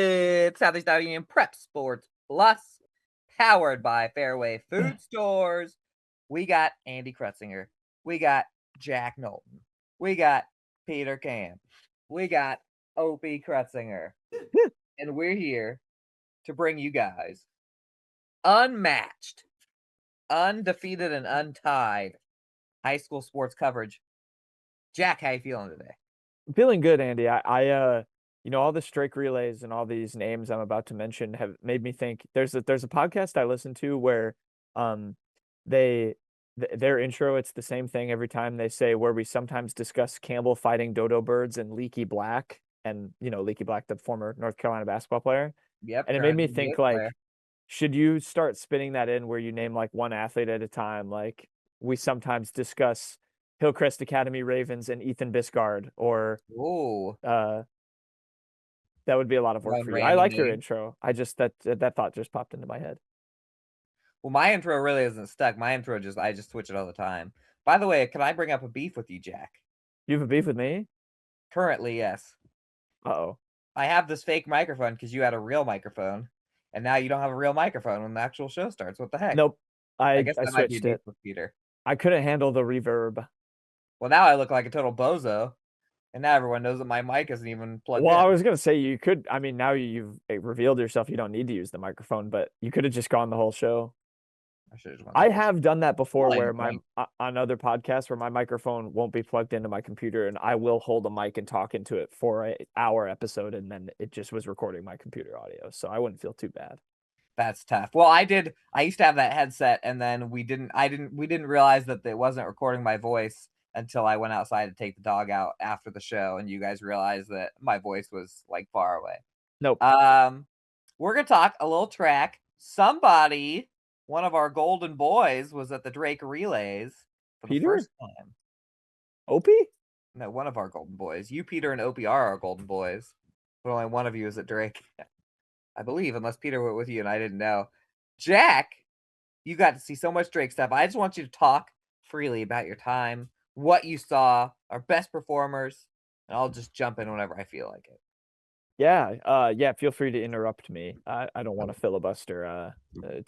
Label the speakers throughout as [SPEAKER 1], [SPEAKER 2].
[SPEAKER 1] It's Southeast Union Prep Sports Plus, powered by Fairway Food Stores. We got Andy Krutzinger. We got Jack Knowlton. We got Peter Camp. We got Opie Krutzinger. And we're here to bring you guys unmatched, undefeated, and untied high school sports coverage. Jack, how you feeling today?
[SPEAKER 2] I'm feeling good, Andy. All the Strake relays and all these names I'm about to mention have made me think. There's a podcast I listen to where, um, they their intro, it's the same thing every time they say, where we sometimes discuss Campbell fighting dodo birds and Leaky Black, and Leaky Black, the former North Carolina basketball player,
[SPEAKER 1] Yep,
[SPEAKER 2] and it made
[SPEAKER 1] current
[SPEAKER 2] me
[SPEAKER 1] NBA
[SPEAKER 2] think,
[SPEAKER 1] player.
[SPEAKER 2] like, should you start spinning that in where you name like one athlete at a time? Like, we sometimes discuss Hillcrest Academy Ravens and Ethan Biscard, or
[SPEAKER 1] Ooh,
[SPEAKER 2] uh that would be a lot of work
[SPEAKER 1] one
[SPEAKER 2] for you. I
[SPEAKER 1] random
[SPEAKER 2] like your
[SPEAKER 1] name.
[SPEAKER 2] intro. I just that thought just popped into my head.
[SPEAKER 1] Well, my intro really isn't stuck. My intro I just switch it all the time. By the way, can I bring up a beef with you, Jack?
[SPEAKER 2] You have a beef with me?
[SPEAKER 1] Currently, yes.
[SPEAKER 2] Uh-oh.
[SPEAKER 1] I have this fake microphone because you had a real microphone, and now you don't have a real microphone when the actual show starts. What the heck?
[SPEAKER 2] Nope.
[SPEAKER 1] I
[SPEAKER 2] I
[SPEAKER 1] guess
[SPEAKER 2] I
[SPEAKER 1] that might be a
[SPEAKER 2] switched
[SPEAKER 1] beef
[SPEAKER 2] it.
[SPEAKER 1] with Peter.
[SPEAKER 2] I couldn't handle the reverb.
[SPEAKER 1] Well, now I look like a total bozo, and now everyone knows that my mic isn't even plugged
[SPEAKER 2] Well,
[SPEAKER 1] in.
[SPEAKER 2] I was gonna say you could. I mean, now you've revealed yourself. You don't need to use the microphone, but you could have just gone the whole show.
[SPEAKER 1] I should have just went the
[SPEAKER 2] I
[SPEAKER 1] whole show.
[SPEAKER 2] have done that before,
[SPEAKER 1] Really
[SPEAKER 2] where
[SPEAKER 1] annoying.
[SPEAKER 2] on other podcasts where my microphone won't be plugged into my computer, and I will hold a mic and talk into it for an hour episode, and then it just was recording my computer audio, so I wouldn't feel too bad.
[SPEAKER 1] That's tough. Well, I did. I used to have that headset, and then we didn't. I didn't. We didn't realize that it wasn't recording my voice until I went outside to take the dog out after the show, and you guys realized that my voice was like far away.
[SPEAKER 2] Nope.
[SPEAKER 1] Um, we're gonna talk a little track. Somebody, one of our golden boys, was at the Drake Relays for the
[SPEAKER 2] Peter?
[SPEAKER 1] first time.
[SPEAKER 2] Opie?
[SPEAKER 1] No, one of our golden boys. You, Peter, and Opie are our golden boys, but only one of you is at Drake, I believe, unless Peter went with you and I didn't know. Jack, you got to see so much Drake stuff. I just want you to talk freely about your time, what you saw, our best performers, and I'll just jump in whenever I feel like it.
[SPEAKER 2] Yeah, feel free to interrupt me. I don't want to filibuster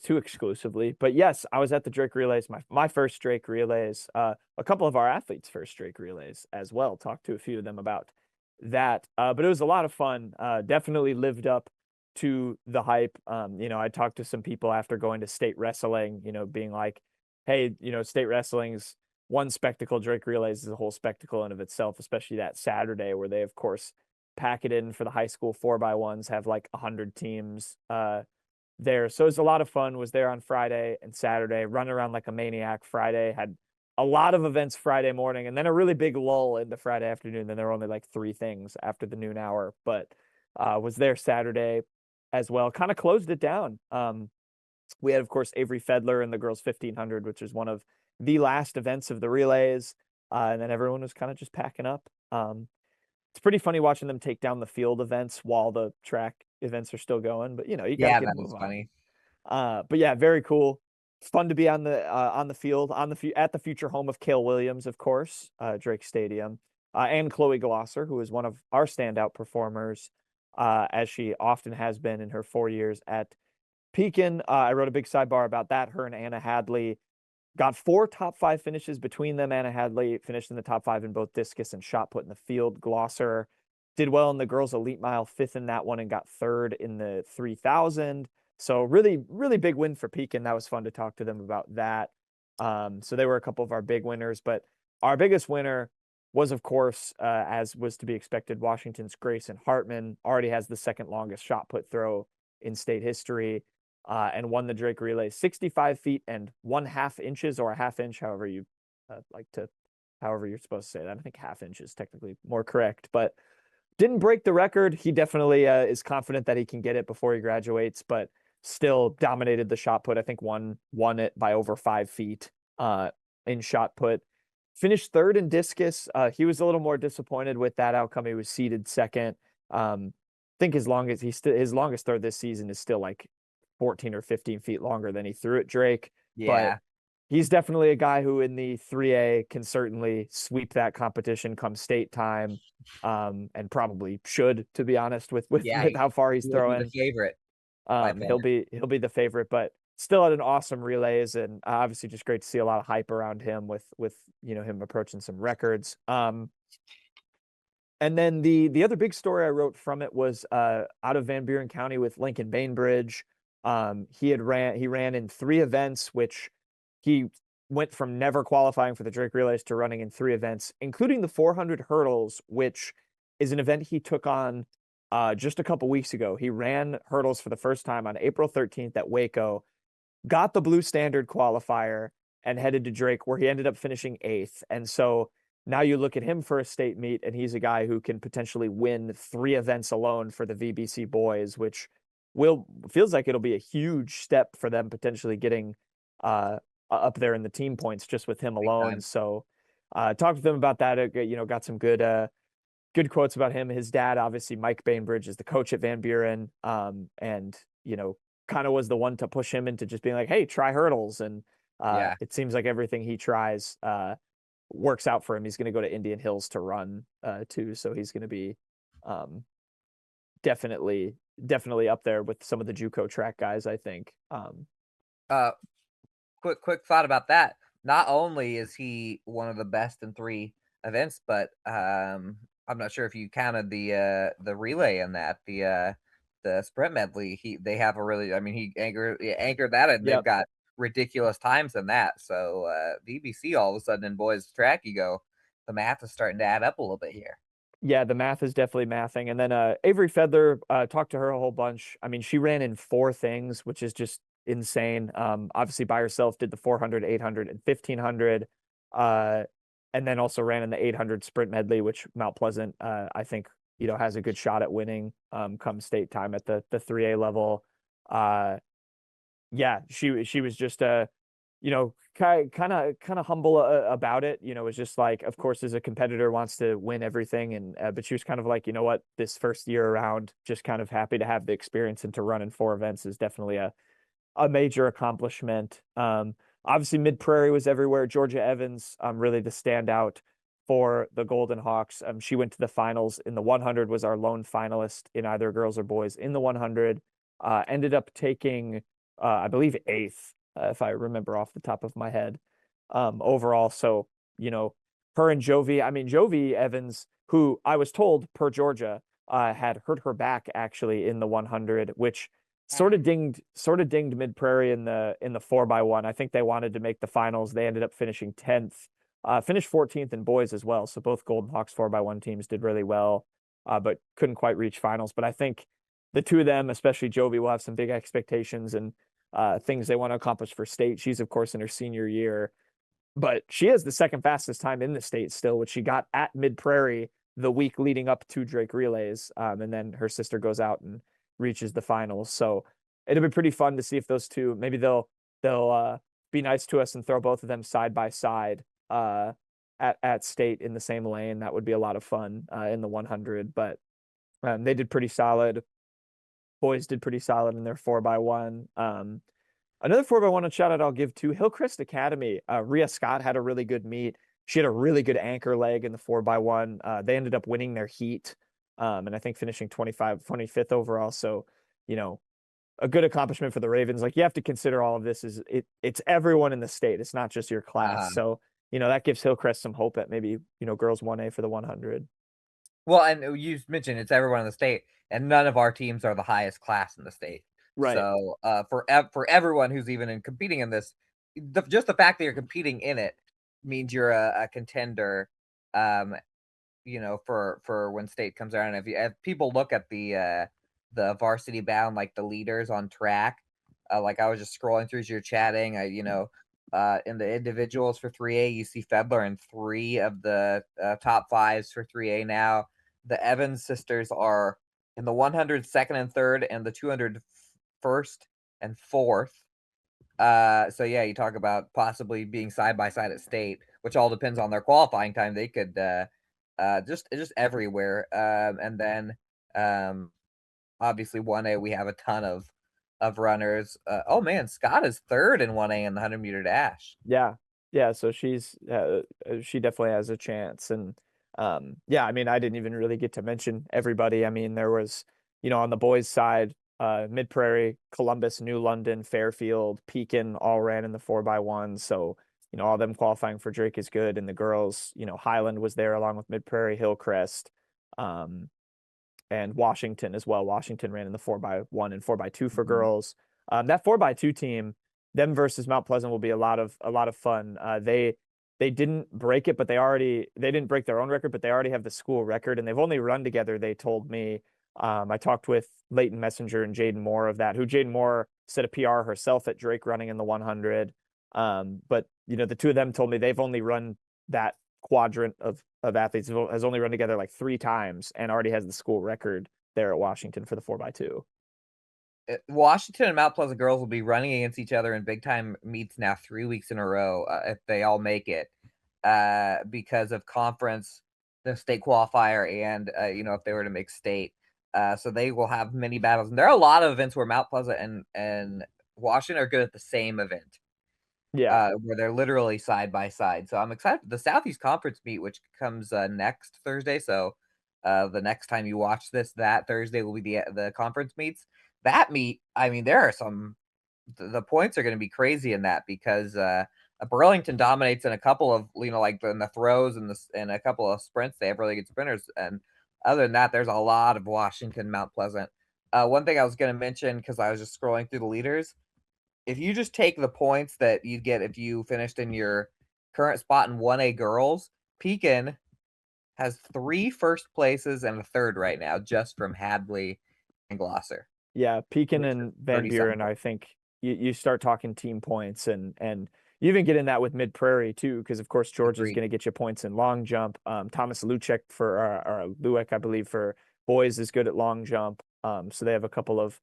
[SPEAKER 2] too exclusively. But yes, I was at the Drake Relays, my first Drake Relays, a couple of our athletes' first Drake Relays as well. Talked to a few of them about that. But it was a lot of fun. Definitely lived up to the hype. I talked to some people after going to state wrestling, being like, hey, state wrestling's one spectacle. Drake Relays is a whole spectacle in of itself, especially that Saturday where they, of course, pack it in for the high school 4x1s, have like 100 teams there. So it was a lot of fun. Was there on Friday and Saturday, running around like a maniac. Friday had a lot of events Friday morning, and then a really big lull in the Friday afternoon. Then there were only like three things after the noon hour, but was there Saturday as well. Kind of closed it down. We had, of course, Avery Fedler in the girls 1500, which is one of the last events of the relays. And then everyone was kind of just packing up. It's pretty funny watching them take down the field events while the track events are still going, but you got to
[SPEAKER 1] Yeah,
[SPEAKER 2] get a
[SPEAKER 1] that is
[SPEAKER 2] move on.
[SPEAKER 1] funny.
[SPEAKER 2] But yeah, very cool. Fun to be on the field at the future home of Cale Williams, of course, Drake Stadium, and Chloe Glosser, who is one of our standout performers, as she often has been in her 4 years at Pekin. I wrote a big sidebar about that. Her and Anna Hadley got 4 top 5 finishes between them. Anna Hadley finished in the top 5 in both discus and shot put in the field. Glosser did well in the girls' elite mile, 5th in that one, and got 3rd in the 3000. So really, really big win for Pekin. That was fun to talk to them about that. So they were a couple of our big winners, but our biggest winner was, of course, as was to be expected, Washington's Grayson Hartman. Already has the second longest shot put throw in state history. And won the Drake Relay 65 feet and 1/2 inches, or a half inch, however you however you're supposed to say that. I think half inch is technically more correct, but didn't break the record. He definitely is confident that he can get it before he graduates, but still dominated the shot put. I think won it by over 5 feet in shot put. Finished 3rd in discus. He was a little more disappointed with that outcome. He was seeded 2nd. I think his longest throw this season is still like 14 or 15 feet longer than he threw at Drake. But
[SPEAKER 1] Yeah.
[SPEAKER 2] he's definitely a guy who in the 3A can certainly sweep that competition come state time, and probably should, to be honest, with
[SPEAKER 1] Yeah,
[SPEAKER 2] with how far he's
[SPEAKER 1] he will be the
[SPEAKER 2] throwing.
[SPEAKER 1] favorite by far.
[SPEAKER 2] He'll be the favorite, but still at an awesome relays, and obviously just great to see a lot of hype around him with him approaching some records. And then the other big story I wrote from it was out of Van Buren County with Lincoln Bainbridge. He ran in 3 events, which he went from never qualifying for the Drake Relays to running in 3 events, including the 400 hurdles, which is an event he took on just a couple weeks ago. He ran hurdles for the first time on April 13th at Waco, got the blue standard qualifier, and headed to Drake, where he ended up finishing 8th. And so now you look at him for a state meet, and he's a guy who can potentially win 3 events alone for the VBC boys, which will feels like it'll be a huge step for them potentially getting up there in the team points just with him
[SPEAKER 1] Big
[SPEAKER 2] alone.
[SPEAKER 1] time.
[SPEAKER 2] So talked with him about that. Got some good quotes about him. His dad, obviously, Mike Bainbridge, is the coach at Van Buren, and kind of was the one to push him into just being like, "Hey, try hurdles." And
[SPEAKER 1] Yeah.
[SPEAKER 2] it seems like everything he tries works out for him. He's going to go to Indian Hills to run too, so he's going to be um, definitely up there with some of the JUCO track guys, I think.
[SPEAKER 1] Uh, quick thought about that. Not only is he one of the best in 3 events, but I'm not sure if you counted the relay in that the sprint medley. They have a really, I mean, he anchored that, and they've
[SPEAKER 2] Yep.
[SPEAKER 1] got ridiculous times in that. So VBC all of a sudden in boys track, you go, the math is starting to add up a little bit here.
[SPEAKER 2] Yeah, the math is definitely mathing. And then Avery Feather, talked to her a whole bunch. I mean, she ran in 4 things, which is just insane. Obviously by herself did the 400, 800, and 1500. Uh, and then also ran in the 800 sprint medley, which Mount Pleasant, I think, has a good shot at winning come state time at the 3A level. Uh, yeah, she was just kind of humble about it. Was just like, of course, as a competitor, wants to win everything, and but she was kind of like, you know what, this first year around, just kind of happy to have the experience, and to run in 4 events is definitely a major accomplishment. Obviously, Mid Prairie was everywhere. Georgia Evans, really the standout for the Golden Hawks. She went to the finals in the 100, was our lone finalist in either girls or boys in the 100. Ended up taking, I believe, 8th, if I remember off the top of my head, overall. So, her and Jovi, I mean, Jovi Evans, who I was told per Georgia, had hurt her back actually in the 100, which sort of dinged Mid Prairie in the 4x1. I think they wanted to make the finals. They ended up finishing 10th, finished 14th in boys as well. So both Golden Hawks 4x1 teams did really well, but couldn't quite reach finals. But I think the two of them, especially Jovi, will have some big expectations and things they want to accomplish for state. She's of course in her senior year, but she has the second fastest time in the state still, which she got at Mid Prairie the week leading up to Drake Relays. And then her sister goes out and reaches the finals. So it'll be pretty fun to see if those two, maybe they'll be nice to us and throw both of them side by side at state in the same lane. That would be a lot of fun in the 100. But they did pretty solid. Boys did pretty solid in their 4x1. Another 4x1 shout out I'll give to Hillcrest Academy. Rhea Scott had a really good meet. She had a really good anchor leg in the 4x1. They ended up winning their heat, and I think finishing 25th overall. So, a good accomplishment for the Ravens. Like, you have to consider all of this it's everyone in the state. It's not just your class.
[SPEAKER 1] Uh,
[SPEAKER 2] So, that gives Hillcrest some hope at maybe, girls 1A for the 100.
[SPEAKER 1] well, and you mentioned it's everyone in the state, and none of our teams are the highest class in the state.
[SPEAKER 2] Right.
[SPEAKER 1] So, for everyone who's even competing in this, just the fact that you're competing in it means you're a contender. Um, for when state comes around. If people look at the varsity bound, like the leaders on track, like I was just scrolling through as you're chatting, in the individuals for 3A, you see Fedler in 3 of the top fives for 3A now. The Evans sisters are in the 100 second and third, and the 200 first and fourth. So yeah, you talk about possibly being side by side at state, which all depends on their qualifying time. They could just everywhere. And then um, obviously 1A, we have a ton of of runners. Oh man, Scott is third in 1A in the 100-meter dash.
[SPEAKER 2] Yeah. Yeah, so she definitely has a chance. And yeah, I mean, I didn't even really get to mention everybody. I mean, there was, on the boys side, Mid Prairie, Columbus, New London, Fairfield, Pekin all ran in the 4x1. So, all them qualifying for Drake is good. And the girls, Highland was there along with Mid Prairie, Hillcrest, um, and Washington as well. Washington ran in the 4x1 and 4x2 for
[SPEAKER 1] Mhm.
[SPEAKER 2] girls. That 4x2 team, them versus Mount Pleasant will be a lot of fun. They didn't break it, but they didn't break their own record, but they already have the school record, and they've only run together. They told me. I talked with Leighton Messenger and Jaden Moore of that, who Jaden Moore set a PR herself at Drake running in the 100. But the two of them told me they've only run that quadrant of athletes has only run together like 3 times and already has the school record there at Washington for the 4x2.
[SPEAKER 1] Washington and Mount Pleasant girls will be running against each other in big time meets now 3 weeks in a row if they all make it because of conference, the state qualifier, and if they were to make state. So they will have many battles, and there are a lot of events where Mount Pleasant and Washington are good at the same event.
[SPEAKER 2] Yeah.
[SPEAKER 1] Where they're literally side by side. So I'm excited. The Southeast Conference meet, which comes next Thursday. So the next time you watch this, that Thursday will be the conference meets. That meet, I mean, there are some. The points are going to be crazy in that because Burlington dominates in a couple of like in the throws and a couple of sprints. They have really good sprinters, and other than that, there's a lot of Washington Mount Pleasant. One thing I was going to mention because I was just scrolling through the leaders, if you just take the points that you'd get if you finished in your current spot in 1A girls, Pekin has 3 first places and a third right now just from Hadley and Glosser,
[SPEAKER 2] Yeah, Pekin
[SPEAKER 1] which is
[SPEAKER 2] and Van
[SPEAKER 1] 30-something
[SPEAKER 2] Buren, I
[SPEAKER 1] points.
[SPEAKER 2] think you start talking team points and you even get in that with Mid Prairie too, because of course Georgia's
[SPEAKER 1] Agreed.
[SPEAKER 2] going to get you points in long jump. Thomas Luchek or Luek, I believe, for boys is good at long jump. So they have a couple of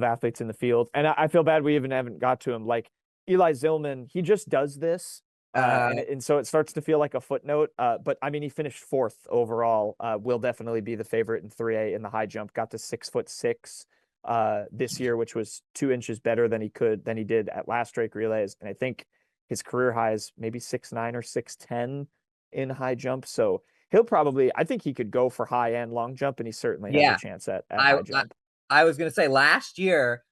[SPEAKER 2] athletes in the field. And I feel bad we even haven't got to him. Like Eli Zillman, he just does this.
[SPEAKER 1] Uh,
[SPEAKER 2] And so it starts to feel like a footnote. But I mean, he finished fourth overall. Will definitely be the favorite in 3A in the high jump. Got to 6'6" this year, which was 2 inches better than he did at last Drake relays. And I think his career high is maybe 6'9" or 6'10" in high jump. So I think he could go for high and long jump, and he certainly has a
[SPEAKER 1] yeah,
[SPEAKER 2] chance at
[SPEAKER 1] I,
[SPEAKER 2] high
[SPEAKER 1] I
[SPEAKER 2] jump.
[SPEAKER 1] I was gonna say last year,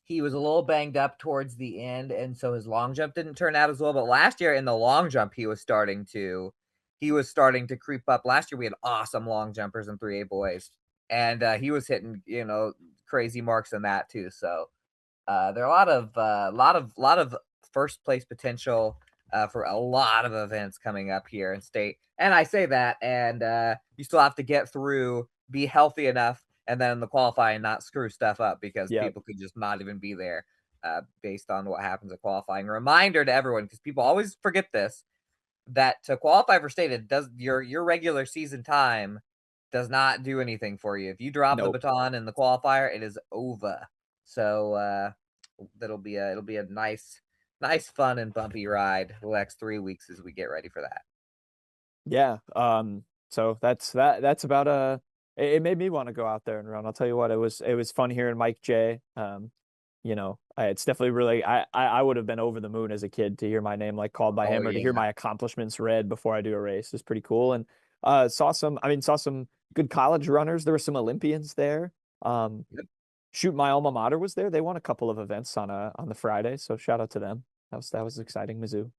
[SPEAKER 1] he was a little banged up towards the end, and so his long jump didn't turn out as well. But last year in the long jump, he was starting to creep up. Last year we had awesome long jumpers in 3A boys, and he was hitting crazy marks in that too. So there are a lot of first place potential for a lot of events coming up here in state. And I say that, and you still have to get through, be healthy enough, and then the qualifying not screw stuff up because
[SPEAKER 2] Yep.
[SPEAKER 1] people could just not even be there based on what happens at qualifying. Reminder to everyone, because people always forget this, that to qualify for state, it does your regular season time does not do anything for you. If you drop the
[SPEAKER 2] Nope.
[SPEAKER 1] baton in the qualifier, it is over. So it'll be a nice fun and bumpy ride the next 3 weeks as we get ready for that.
[SPEAKER 2] Yeah. So that's about it made me want to go out there and run. I'll tell you what, it was fun hearing Mike J. It's definitely really I would have been over the moon as a kid to hear my name like called by
[SPEAKER 1] Oh
[SPEAKER 2] him or to hear
[SPEAKER 1] yeah.
[SPEAKER 2] my accomplishments read before I do a race. It's pretty cool. And saw some good college runners. There were some Olympians there. Um,
[SPEAKER 1] Yep.
[SPEAKER 2] shoot, my alma mater was there. They won a couple of events on the Friday, so shout out to them. That was exciting, Mizzou.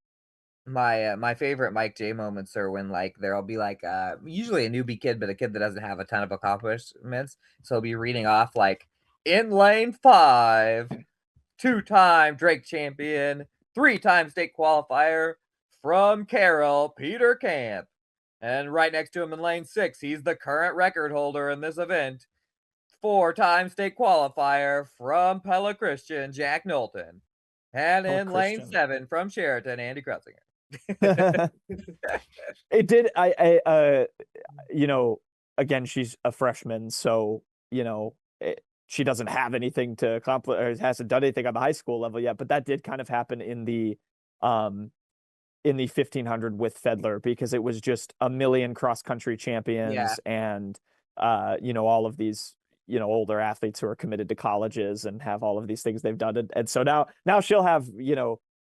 [SPEAKER 1] My favorite Mike J moments are when like there'll be like usually a newbie kid, but a kid that doesn't have a ton of accomplishments. So he'll be reading off like in lane 5, 2-time Drake champion, 3-time state qualifier from Carroll, Peter Camp. And right next to him in lane 6, he's the current record holder in this event, 4-time state qualifier from Pella Christian, Jack Knowlton. And
[SPEAKER 2] Hella
[SPEAKER 1] in lane
[SPEAKER 2] Christian.
[SPEAKER 1] 7 from Sheraton, Andy Krutzinger.
[SPEAKER 2] It did. You know, again, she's a freshman, so she doesn't have anything to accomplish or hasn't done anything on the high school level yet. But that did kind of happen um in the 1500 with Fedler because it was just a million cross country
[SPEAKER 1] Yeah.
[SPEAKER 2] champions and all of these. older athletes who are committed to colleges and have all of these things they've done. And so now she'll have,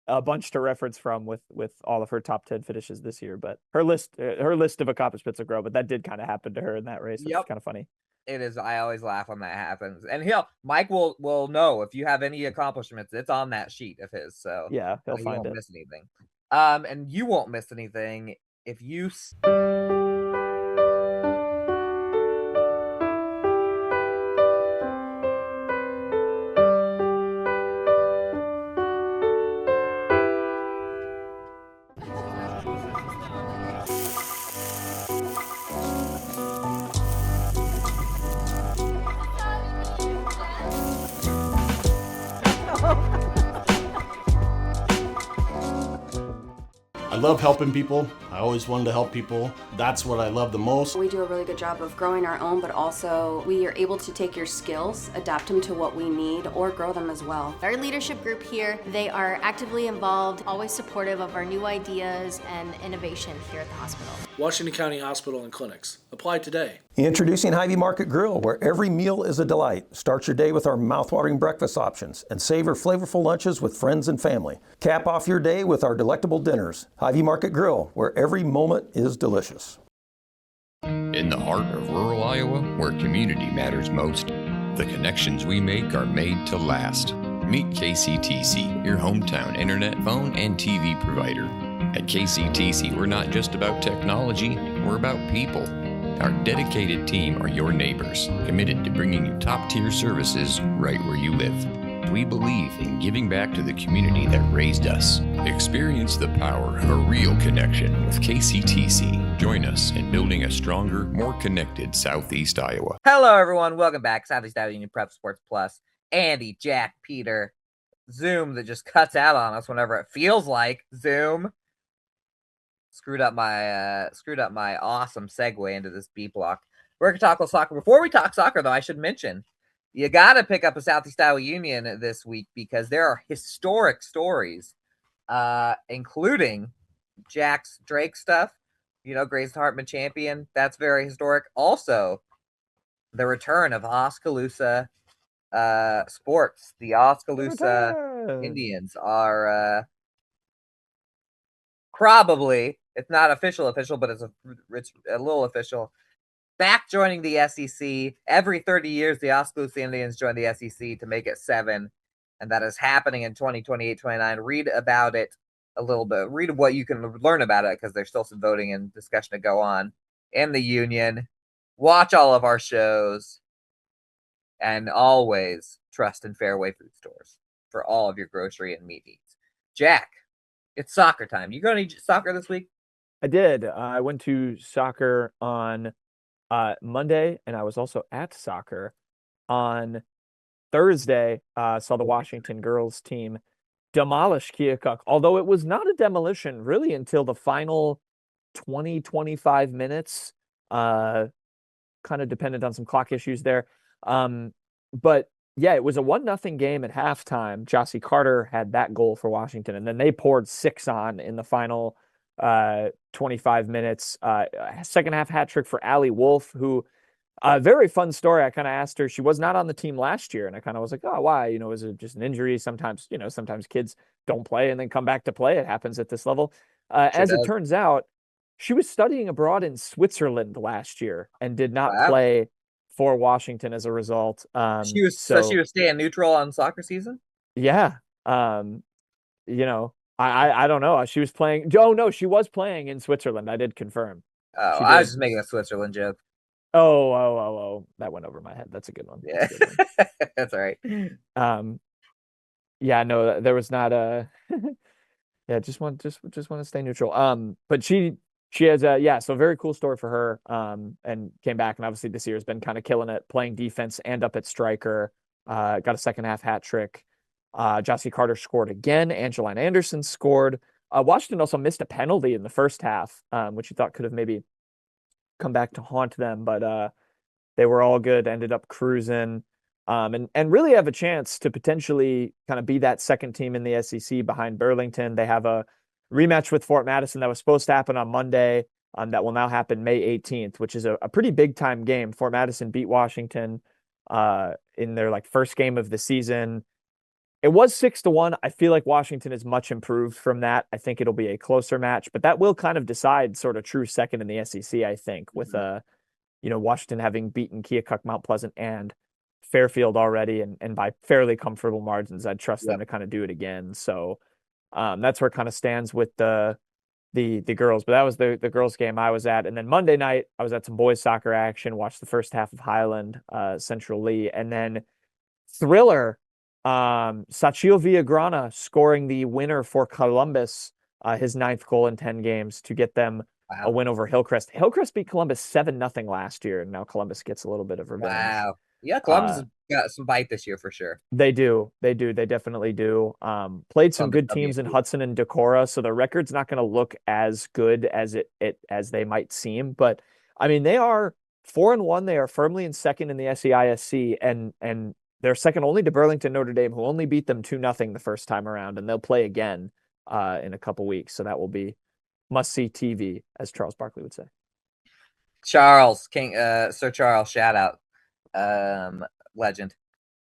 [SPEAKER 2] a bunch to reference from with all of her top 10 finishes this year. But her list of accomplishments will grow, but that did kind of happen to her in that race, which is
[SPEAKER 1] Yep.
[SPEAKER 2] kind of funny.
[SPEAKER 1] It is. I always laugh when that happens. And Mike will know if you have any accomplishments, it's on that sheet of his. So
[SPEAKER 2] Yeah, he'll
[SPEAKER 1] he
[SPEAKER 2] find
[SPEAKER 1] won't
[SPEAKER 2] it.
[SPEAKER 1] miss anything. And you won't miss anything if you
[SPEAKER 3] I love helping people. I always wanted to help people. That's what I love the most.
[SPEAKER 4] We do a really good job of growing our own, but also we are able to take your skills, adapt them to what we need, or grow them as well.
[SPEAKER 5] Our leadership group here, they are actively involved, always supportive of our new ideas and innovation here at the hospital.
[SPEAKER 6] Washington County Hospital and Clinics. Apply today.
[SPEAKER 7] Introducing Hy-Vee Market Grill, where every meal is a delight. Start your day with our mouthwatering breakfast options and savor flavorful lunches with friends and family. Cap off your day with our delectable dinners. Hy-Vee Market Grill, where every moment is delicious.
[SPEAKER 8] In the heart of rural Iowa, where community matters most, the connections we make are made to last. Meet KCTC, your hometown internet, phone, and TV provider. At KCTC, we're not just about technology, we're about people. Our dedicated team are your neighbors, committed to bringing you top-tier services right where you live. We believe in giving back to the community that raised us. Experience the power of a real connection with KCTC. Join us in building a stronger, more connected Southeast Iowa.
[SPEAKER 1] Hello, everyone. Welcome back. Southeast Iowa Union Prep Sports Plus. Andy, Jack, Peter. Zoom that just cuts out on us whenever it feels like Zoom. Screwed up my awesome segue into this B block. We're gonna talk a little soccer. Before we talk soccer, though, I should mention you got to pick up a Southeast Iowa Union this week because there are historic stories, including Jack's Drake stuff. Grayson Hartman champion. That's very historic. Also, the return of Oskaloosa sports. The Oskaloosa Indians are probably, it's not official, but it's a little official. Back joining the SEC. Every 30 years, the Oskaloosa Indians join the SEC to make it 7. And that is happening in 2028-29. Read about it a little bit. Read what you can learn about it because there's still some voting and discussion to go on in the union. Watch all of our shows. And always trust in Fairway Food Stores for all of your grocery and meat needs. Jack, it's soccer time. You going to soccer this week?
[SPEAKER 2] I did. I went to soccer on Monday, and I was also at soccer on Thursday. Saw the Washington girls team demolish Keokuk, although it was not a demolition really until the final 20-25 minutes. Kind of dependent on some clock issues there. But yeah, it was a 1-0 game at halftime. Jossie Carter had that goal for Washington, and then they poured 6 on in the final 25 minutes. Second half hat trick for Allie Wolf, who very fun story. I kind of asked her. She was not on the team last year, and I kind of was like, oh, why? Is it just an injury? Sometimes kids don't play and then come back to play. It happens at this level. As it turns out, she was studying abroad in Switzerland last year and did not play for Washington as a result.
[SPEAKER 1] She was staying neutral on soccer season?
[SPEAKER 2] Yeah. I don't know. She was playing. Oh no, she was playing in Switzerland. I did confirm.
[SPEAKER 1] Oh, I was just making a Switzerland joke.
[SPEAKER 2] Oh. That went over my head. That's a good one.
[SPEAKER 1] Yeah. That's all right.
[SPEAKER 2] Yeah, no, there was not a yeah, just want to stay neutral. But she has so very cool story for her. And came back, and obviously this year has been kind of killing it, playing defense and up at striker. Got a second half hat trick. Jossie Carter scored again. Angeline Anderson scored. Washington also missed a penalty in the first half, which you thought could have maybe come back to haunt them, but they were all good, ended up cruising, and really have a chance to potentially kind of be that second team in the SEC behind Burlington. They have a rematch with Fort Madison that was supposed to happen on Monday, that will now happen May 18th, which is a pretty big time game. Fort Madison beat Washington in their like first game of the season. It was 6-1. I feel like Washington is much improved from that. I think it'll be a closer match, but that will kind of decide sort of true second in the SEC, I think, with Washington having beaten Keokuk, Mount Pleasant, and Fairfield already, and by fairly comfortable margins. I'd trust them to kind of do it again. So that's where it kind of stands with the girls. But that was the girls game I was at. And then Monday night, I was at some boys soccer action, watched the first half of Highland Central Lee, and then thriller. Sachio Villagrana scoring the winner for Columbus, his 9th goal in 10 games to get them a win over Hillcrest. Hillcrest beat Columbus 7-0 last year, and now Columbus gets a little bit of revenge.
[SPEAKER 1] Wow. Yeah, Columbus has got some bite this year for sure.
[SPEAKER 2] They do. They definitely do. Played some good teams in Hudson and Decorah, so the record's not going to look as good as as they might seem. But I mean, they are 4-1. They are firmly in second in the SEISC, and they're second only to Burlington Notre Dame, who only beat them 2-0 the first time around, and they'll play again in a couple weeks. So that will be must-see TV, as Charles Barkley would say.
[SPEAKER 1] Charles, Sir Charles, shout out. Legend.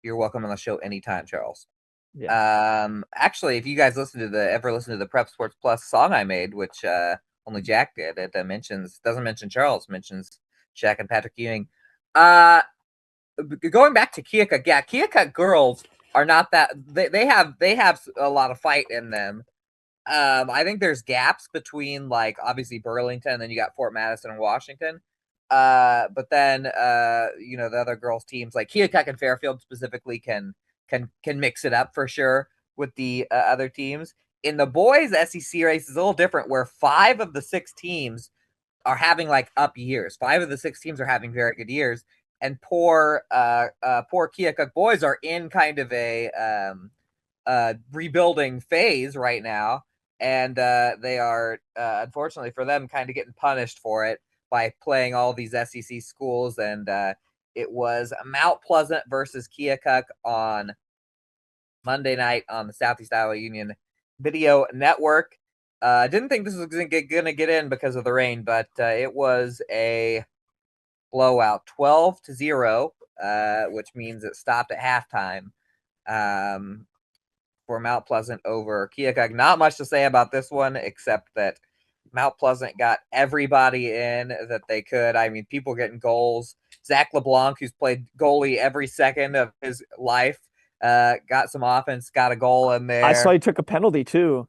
[SPEAKER 1] You're welcome on the show anytime, Charles. Yeah. Actually, if you guys ever listen to the Prep Sports Plus song I made, which only Jack did, it doesn't mention Charles, mentions Jack and Patrick Ewing. Going back to Keokuk, yeah, Keokuk girls are not that they have a lot of fight in them. I think there's gaps between like obviously Burlington, and then you got Fort Madison and Washington. But then the other girls teams like Keokuk and Fairfield specifically can mix it up for sure with the other teams. In the boys SEC race is a little different, where 5 of the 6 teams are having like up years. 5 of the 6 teams are having very good years. And poor Keokuk boys are in kind of a rebuilding phase right now, and they are unfortunately for them kind of getting punished for it by playing all these SEC schools. And it was Mount Pleasant versus Keokuk on Monday night on the Southeast Iowa Union Video Network. I didn't think this was going to get in because of the rain, but it was a blowout, 12-0, which means it stopped at halftime for Mount Pleasant over Keokuk. Not much to say about this one, except that Mount Pleasant got everybody in that they could. I mean, people getting goals. Zach LeBlanc, who's played goalie every second of his life, got some offense, got a goal in there.
[SPEAKER 2] I saw he took a penalty too.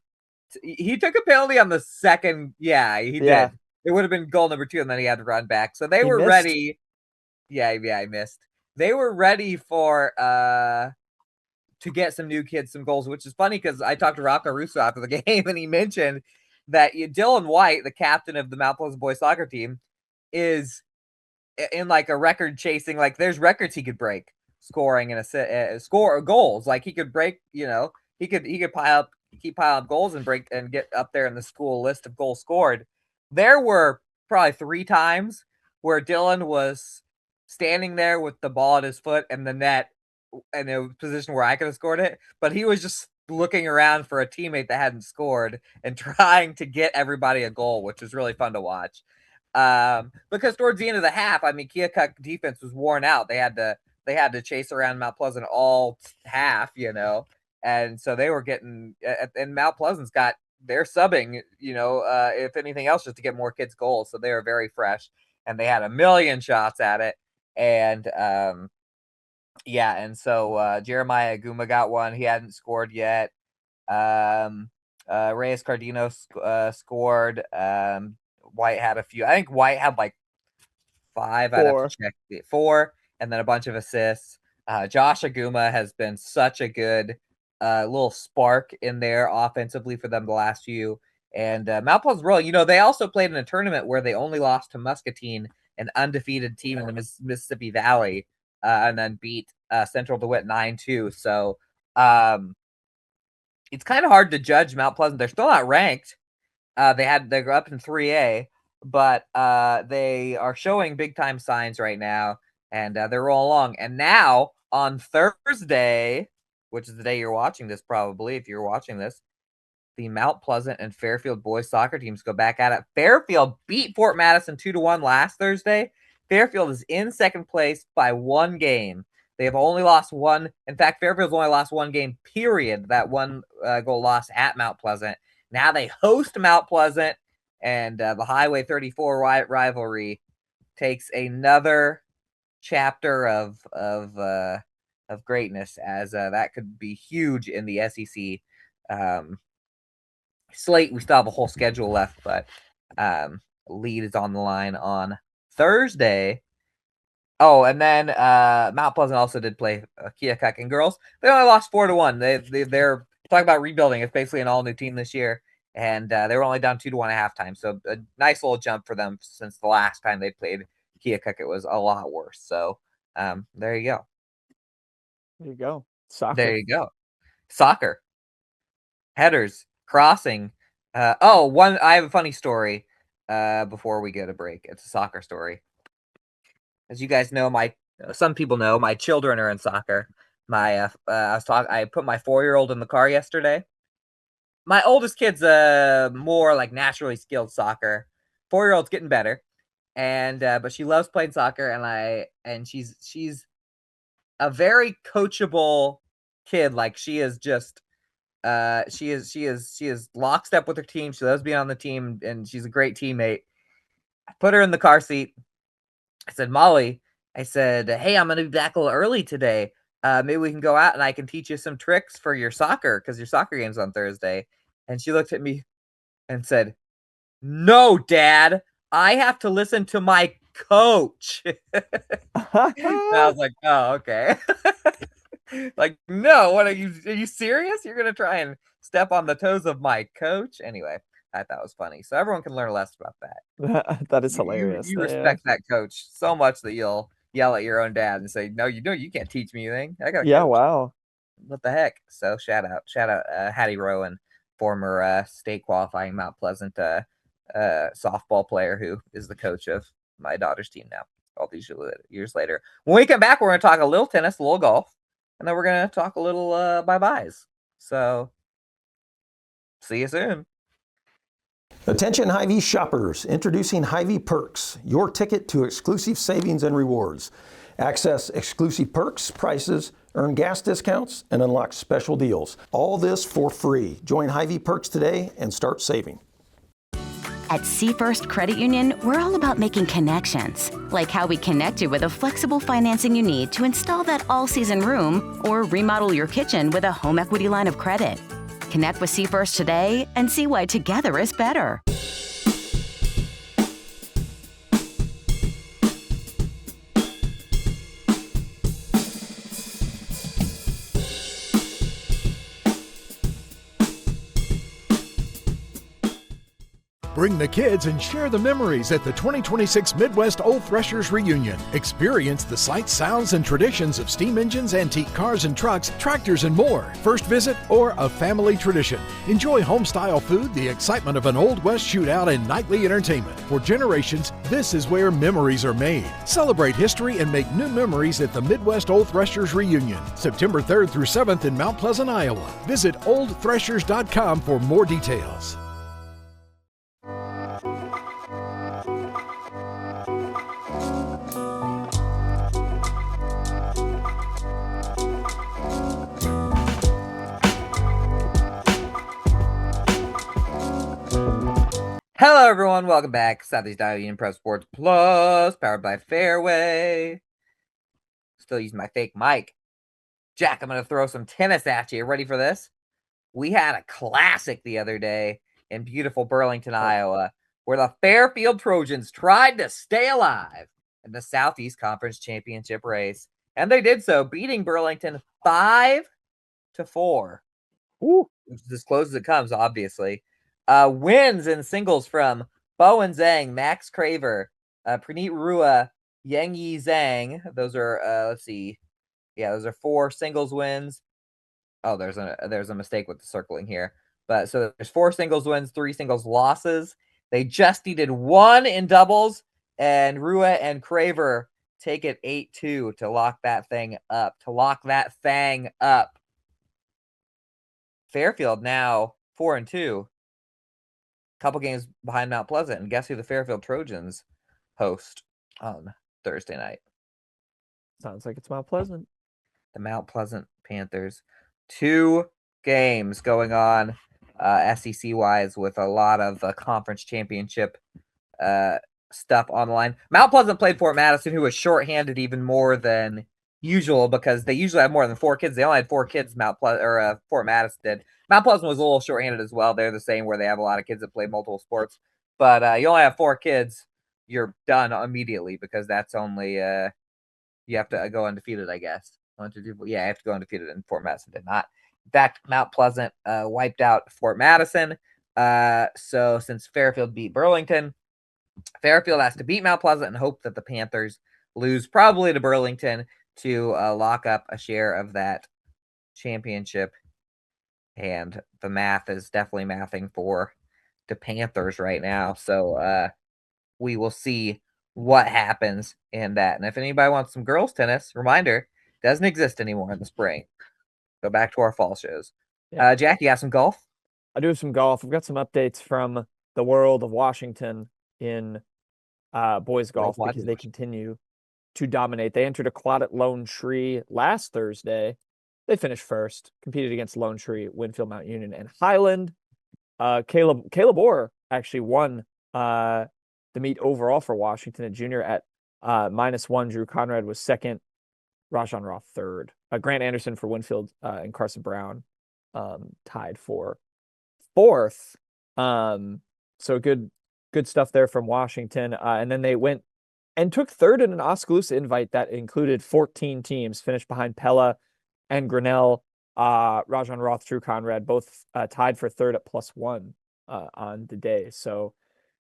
[SPEAKER 1] He took a penalty on the second. Yeah, he did. It would have been goal number 2, and then he had to run back. So they were ready. Yeah, he missed. They were ready for to get some new kids some goals, which is funny because I talked to Rocco Russo after the game, and he mentioned that Dylan White, the captain of the Mount Pleasant boys soccer team, is in like a record chasing. Like there's records he could break scoring and score goals. Like he could break. He could keep piling up goals and break and get up there in the school list of goals scored. There were probably 3 times where Dylan was standing there with the ball at his foot and the net in a position where I could have scored it, but he was just looking around for a teammate that hadn't scored and trying to get everybody a goal, which was really fun to watch. Because towards the end of the half, I mean, Keokuk defense was worn out. They had to chase around Mount Pleasant all half, and so they were getting, and Mount Pleasant's they're subbing, if anything else, just to get more kids goals. So they were very fresh, and they had a million shots at it. And and so Jeremiah Aguma got one. He hadn't scored yet. Reyes Cardino scored. White had a few. I think White had like 5. 4. I'd have to check 4, and then a bunch of assists. Josh Aguma has been such a good little spark in there offensively for them the last few. And Mount Pleasant's rolling. They also played in a tournament where they only lost to Muscatine, an undefeated team in the Mississippi Valley, and then beat Central DeWitt 9-2. So it's kind of hard to judge Mount Pleasant. They're still not ranked. They're up in 3A, but they are showing big time signs right now, and they're rolling along. And now on Thursday, which is the day you're watching this, probably if you're watching this, the Mount Pleasant and Fairfield boys soccer teams go back at it. Fairfield beat Fort Madison 2-1 last Thursday. Fairfield is in second place by 1 game. They have only lost one. In fact, Fairfield's only lost one game, period. That one goal loss at Mount Pleasant. Now they host Mount Pleasant, and the Highway 34 rivalry takes another chapter of greatness, as that could be huge in the SEC slate. We still have a whole schedule left, but lead is on the line on Thursday. Oh, and then Mount Pleasant also did play Keokuk girls. They only lost 4-1. They're talking about rebuilding. It's basically an all new team this year, and they were only down 2-1 at halftime. So a nice little jump for them since the last time they played Keokuk. It was a lot worse. So there you go.
[SPEAKER 2] There you go. Soccer.
[SPEAKER 1] There you go. Soccer. Headers, crossing. I have a funny story before we go to break. It's a soccer story. As you guys know, some people know my children are in soccer. I put my 4-year-old in the car yesterday. My oldest kid's more like naturally skilled soccer. 4-year-old's getting better, and but she loves playing soccer, and she's a very coachable kid. Like she is just she is lockstep with her team. She loves being on the team, and she's a great teammate. I put her in the car seat. I said, Molly, hey, I'm going to be back a little early today. Maybe we can go out and I can teach you some tricks for your soccer, because your soccer game's on Thursday. And she looked at me and said, no, Dad, I have to listen to my coach. And I was like, oh, okay. Like, no, what are you serious? You're going to try and step on the toes of my coach? Anyway, I thought that was funny. So everyone can learn less about that.
[SPEAKER 2] That is hilarious.
[SPEAKER 1] You respect that coach so much that you'll yell at your own dad and say, no, you can't teach me anything. I got a coach.
[SPEAKER 2] Wow.
[SPEAKER 1] What the heck? So shout out Hattie Rowan, former state qualifying Mount Pleasant softball player who is the coach of my daughter's team now, all these years later. When we come back, we're going to talk a little tennis, a little golf, and then we're going to talk a little bye-byes. So see you soon.
[SPEAKER 7] Attention Hy-Vee shoppers, introducing Hy-Vee Perks, your ticket to exclusive savings and rewards. Access exclusive perks, prices, earn gas discounts, and unlock special deals. All this for free. Join Hy-Vee Perks today and start saving.
[SPEAKER 9] At Seafirst Credit Union, we're all about making connections, like how we connect you with a flexible financing you need to install that all-season room or remodel your kitchen with a home equity line of credit. Connect with Seafirst today and see why together is better.
[SPEAKER 10] Bring the kids and share the memories at the 2026 Midwest Old Threshers Reunion. Experience the sights, sounds, and traditions of steam engines, antique cars and trucks, tractors, and more. First visit or a family tradition. Enjoy home-style food, the excitement of an Old West shootout, and nightly entertainment. For generations, this is where memories are made. Celebrate history and make new memories at the Midwest Old Threshers Reunion, September 3rd through 7th in Mount Pleasant, Iowa. Visit oldthreshers.com for more details.
[SPEAKER 1] Hello, everyone. Welcome back. Southeast Iowa Union Prep Sports Plus, powered by Fairway. Still using my fake mic. Jack, I'm going to throw some tennis at you. Ready for this? We had a classic the other day in beautiful Burlington, Iowa, where the Fairfield Trojans tried to stay alive in the Southeast Conference Championship race. And they did so, beating Burlington 5-4.
[SPEAKER 2] Ooh.
[SPEAKER 1] Which is as close as it comes, obviously. Wins in singles from Bowen Zhang, Max Craver, Praneet Rua, Yang Yi Zhang. Those are let's see. Yeah, those are 4 singles wins. Oh, there's a mistake with the circling here. But so there's 4 singles wins, 3 singles losses. They just needed 1 in doubles, and Rua and Craver take it 8-2 to lock that thing up. Fairfield now 4-2. Couple games behind Mount Pleasant, and guess who the Fairfield Trojans host on Thursday night?
[SPEAKER 2] Sounds like it's Mount Pleasant.
[SPEAKER 1] the Mount Pleasant Panthers. 2 games going on SEC-wise with a lot of conference championship stuff on the line. Mount Pleasant played Fort Madison, who was shorthanded even more than usual because they usually have more than 4 kids. They only had 4 kids. Fort Madison did. Mount Pleasant was a little shorthanded as well. They're the same where they have a lot of kids that play multiple sports. But you only have 4 kids, you're done immediately because that's only you have to go undefeated, I guess. 1, 2, 3, 4. Yeah, you have to go undefeated, and Fort Madison did not. In fact, Mount Pleasant wiped out Fort Madison. So since Fairfield beat Burlington, Fairfield has to beat Mount Pleasant and hope that the Panthers lose probably to Burlington to lock up a share of that championship. And the math is definitely mathing for the Panthers right now. So we will see what happens in that. And if anybody wants some girls tennis, reminder, doesn't exist anymore in the spring. Go back to our fall shows.
[SPEAKER 2] Yeah.
[SPEAKER 1] Jack, you got some golf?
[SPEAKER 2] I do have some golf. I've got some updates from the world of Washington in boys golf because they continue to dominate. They entered a quad at Lone Tree last Thursday. They finished first, competed against Lone Tree, Winfield, Mount Union, and Highland. Caleb Orr actually won the meet overall for Washington at junior at -1. Drew Conrad was second. Rajan Roth third. Grant Anderson for Winfield and Carson Brown tied for fourth. So good stuff there from Washington. And then they went and took third in an Oskaloosa invite that included 14 teams, finished behind Pella and Grinnell. Rajan Roth, Drew Conrad, both tied for third at +1 on the day. So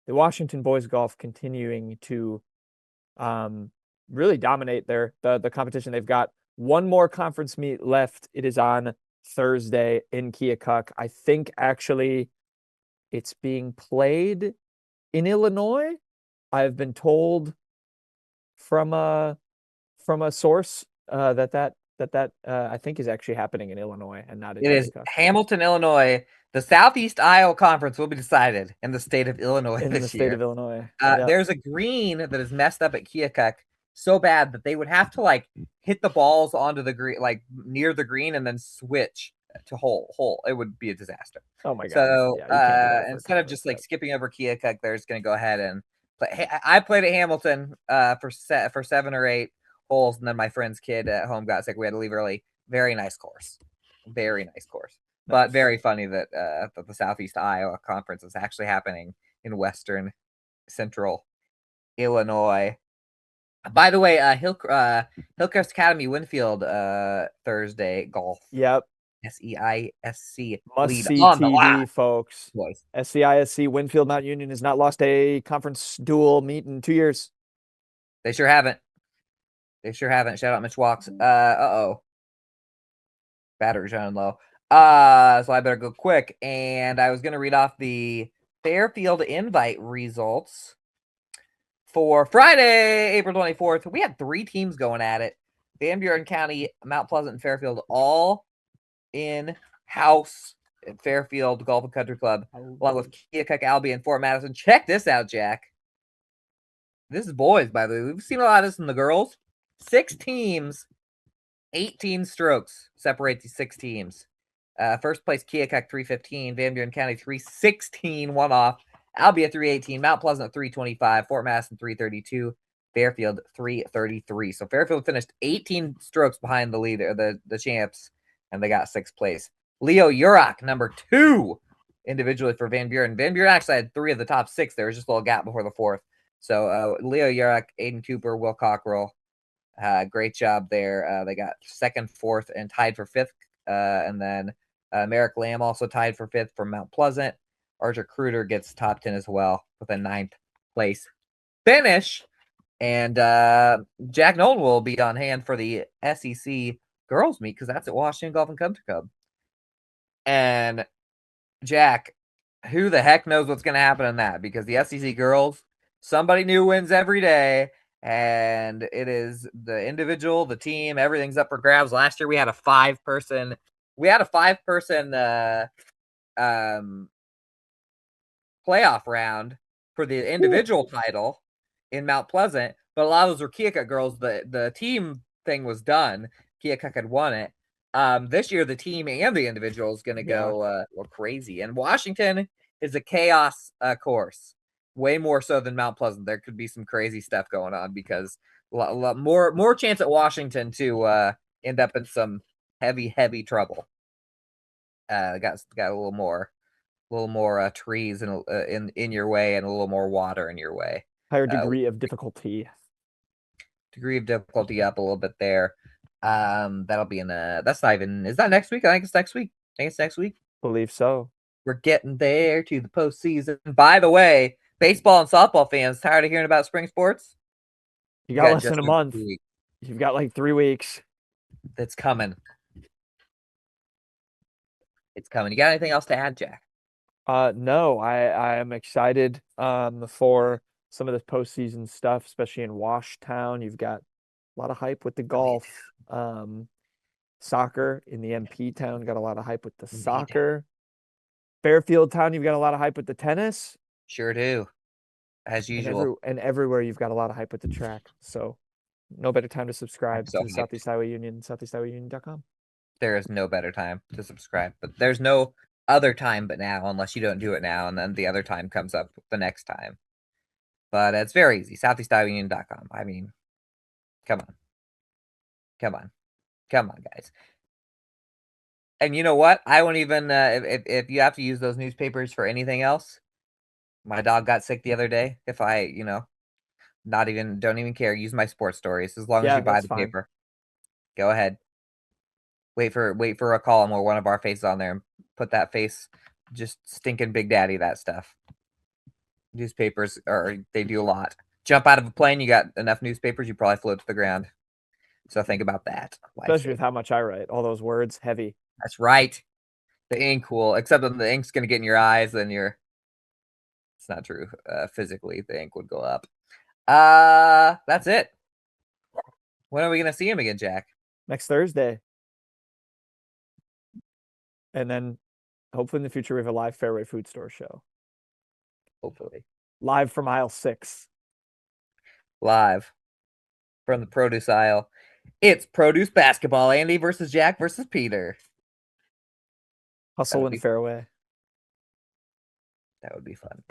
[SPEAKER 2] the Washington boys golf continuing to really dominate the competition. They've got one more conference meet left. It is on Thursday in Keokuk. I think actually it's being played in Illinois. I've been told from a source that I think is actually happening in Illinois and not in
[SPEAKER 1] It
[SPEAKER 2] Keokuk.
[SPEAKER 1] is Hamilton, Illinois. The Southeast Iowa Conference will be decided in the state of Illinois
[SPEAKER 2] in
[SPEAKER 1] this
[SPEAKER 2] the state
[SPEAKER 1] year.
[SPEAKER 2] of Illinois.
[SPEAKER 1] There's a green that is messed up at Keokuk so bad that they would have to like hit the balls onto the green, like near the green, and then switch to hole. It would be a disaster.
[SPEAKER 2] Oh my god!
[SPEAKER 1] So
[SPEAKER 2] Yeah, you can't do that for a
[SPEAKER 1] instead of
[SPEAKER 2] tournament
[SPEAKER 1] just
[SPEAKER 2] like
[SPEAKER 1] like skipping over Keokuk, they're just going to go ahead and play. Hey, I played at Hamilton for 7 or 8 holes, and then my friend's kid at home got sick. We had to leave early. Very nice course. Very nice course. But very funny that the Southeast Iowa Conference is actually happening in Western Central Illinois. By the way, Hillcrest Academy Winfield Thursday golf.
[SPEAKER 2] Yep.
[SPEAKER 1] SEISC
[SPEAKER 2] Must
[SPEAKER 1] lead
[SPEAKER 2] see
[SPEAKER 1] on the
[SPEAKER 2] TV,
[SPEAKER 1] line.
[SPEAKER 2] folks.
[SPEAKER 1] Boys.
[SPEAKER 2] SEISC Winfield Mount Union has not lost a conference duel meet in 2 years.
[SPEAKER 1] They sure haven't. Shout out Mitch Walks. Uh-oh. Battery's running low. So I better go quick. And I was going to read off the Fairfield invite results for Friday, April 24th. We had 3 teams going at it. Van Buren County, Mount Pleasant, and Fairfield all in-house at Fairfield Golf and Country Club, along with Keokuk, Albee, and Fort Madison. Check this out, Jack. This is boys, by the way. We've seen a lot of this in the girls. 6 teams, 18 strokes separate these 6 teams. First place, Keokuk 315, Van Buren County 316, one off. Albee at 318, Mount Pleasant 325, Fort Madison 332, Fairfield 333. So Fairfield finished 18 strokes behind the leader, the champs, and they got 6th place. Leo Urach, number 2, individually for Van Buren. Van Buren actually had 3 of the top 6. There was just a little gap before the 4th. So Leo Urach, Aiden Cooper, Will Cockrell, great job there. They got 2nd, 4th, and tied for 5th. And then Merrick Lamb also tied for 5th from Mount Pleasant. Archer Kruder gets top 10 as well with a 9th place finish. And Jack Nolan will be on hand for the SEC girls meet because that's at Washington Golf and Country Club. And Jack, who the heck knows what's going to happen in that? Because the SEC girls, somebody new wins every day. And it is the individual, the team, everything's up for grabs. Last year we had a 5-person playoff round for the individual title in Mount Pleasant, but a lot of those were Keokuk girls. The team thing was done. Keokuk had won it. This year, the team and the individual is going to go crazy. And Washington is a chaos course, way more so than Mount Pleasant. There could be some crazy stuff going on because a lot more chance at Washington to end up in some heavy trouble. Got a little more trees in your way and a little more water in your way.
[SPEAKER 2] Higher degree of difficulty.
[SPEAKER 1] Degree of difficulty up a little bit there. That'll be that's not even, is that next week? I think it's next week.
[SPEAKER 2] Believe so.
[SPEAKER 1] We're getting there to the postseason. By the way, baseball and softball fans tired of hearing about spring sports?
[SPEAKER 2] You got less than a month. You've got like 3 weeks.
[SPEAKER 1] It's coming. It's coming. You got anything else to add, Jack?
[SPEAKER 2] No, I am excited for some of this postseason stuff, especially in Washtown. You've got a lot of hype with the golf. Soccer in the MP town, got a lot of hype with the soccer. Fairfield town, you've got a lot of hype with the tennis.
[SPEAKER 1] Sure do. As usual.
[SPEAKER 2] And everywhere you've got a lot of hype with the track. So no better time to subscribe to the Southeast Iowa Union, southeastiowaunion.com.
[SPEAKER 1] There is no better time to subscribe, but there's no other time but now, unless you don't do it now, and then the other time comes up the next time. But it's very easy. southeastiowaunion.com. I mean, come on, guys. And you know what? I won't even if you have to use those newspapers for anything else. My dog got sick the other day. If I, don't even care. Use my sports stories as long as you buy the paper. Go ahead. Wait for a column where one of our faces on there and put that face, just stinking Big Daddy, that stuff. Newspapers they do a lot. Jump out of a plane, you got enough newspapers, you probably float to the ground. So think about that.
[SPEAKER 2] Especially with how much I write. All those words, heavy.
[SPEAKER 1] That's right. The ink will, except when the ink's gonna get in your eyes, then it's not true. Physically, the ink would go up. That's it. When are we gonna see him again, Jack?
[SPEAKER 2] Next Thursday. And then hopefully in the future we have a live Fairway Food Store show.
[SPEAKER 1] Hopefully.
[SPEAKER 2] Live from aisle 6.
[SPEAKER 1] Live from the produce aisle. It's produce basketball. Andy versus Jack versus Peter.
[SPEAKER 2] Hustle in Fairway.
[SPEAKER 1] That would be fun.